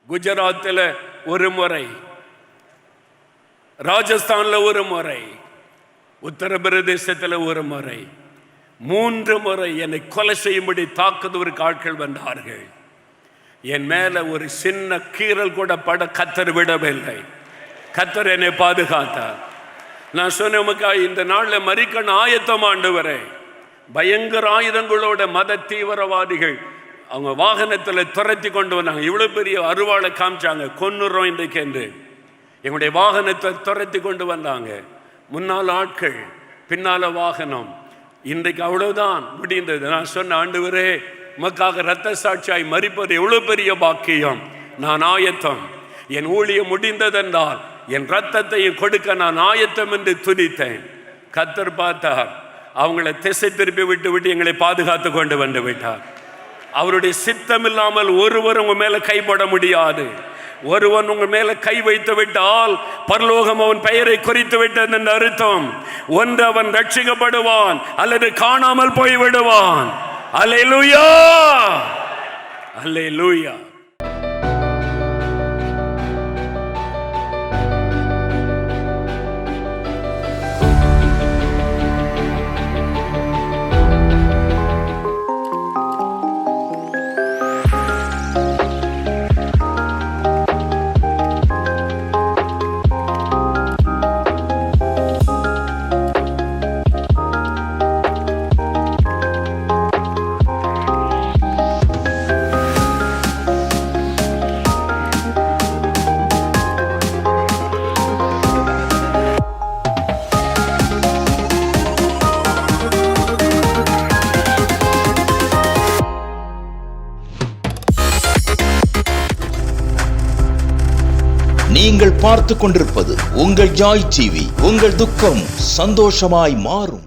குஜராத்தில் ஒரு முறை, ராஜஸ்தானில் ஒரு முறை, உத்தரப்பிரதேசத்தில் ஒரு முறை, 3 முறை என்னை கொலை செய்யும்படி தாக்குதலுக்கு ஆட்கள் வந்தார்கள். என் மேல ஒரு சின்ன கீறல் கூட பட கர்த்தர் விடவில்லை. கர்த்தர் என்னை பாதுகாத்தார். நான் சொன்ன இந்த நாளில் மரிக்கணும் ஆயத்தம் ஆண்டவரே. பயங்கர ஆயுதங்களோட மத தீவிரவாதிகள் அவங்க வாகனத்தில் துரத்தி கொண்டு வந்தாங்க. இவ்வளோ பெரிய அருவாளை காமிச்சாங்க, கொன்னுறோம் இன்றைக்கு என்று. எங்களுடைய வாகனத்தை துரத்தி கொண்டு வந்தாங்க. முன்னால் ஆட்கள், பின்னால வாகனம். இன்றைக்கு அவ்வளவுதான் முடிந்தது. நான் சொன்ன ஆண்டவரே, உமக்காக இரத்த சாட்சியாய் மரிப்பது எவ்வளவு பெரிய பாக்கியம். நான் ஆயத்தம். என் ஊழியம் முடிந்ததென்றால் என் ரத்தத்தையும் கொடுக்க நான் ஆயத்தம் என்று துதித்தேன். கர்த்தர் பார்த்தார், அவங்களை திசை திருப்பி விட்டு எங்களை பாதுகாத்து கொண்டு வந்து விட்டார். அவருடைய சித்தம் இல்லாமல் ஒருவர் உங்க மேல கைப்பட முடியாது. ஒருவன் உங்க மேல கை வைத்து விட்டால் பரலோகம் அவன் பெயரை குறித்து விட்டது என்று அர்த்தம். ஒன்று அவன் ரட்சிக்கப்படுவான் அல்லது காணாமல் போய் விடுவான். அல்லேலூயா, அல்லேலூயா. நீங்கள் பார்த்து கொண்டிருப்பது உங்கள் ஜாய் டிவி. உங்கள் துக்கம் சந்தோஷமாய் மாறும்.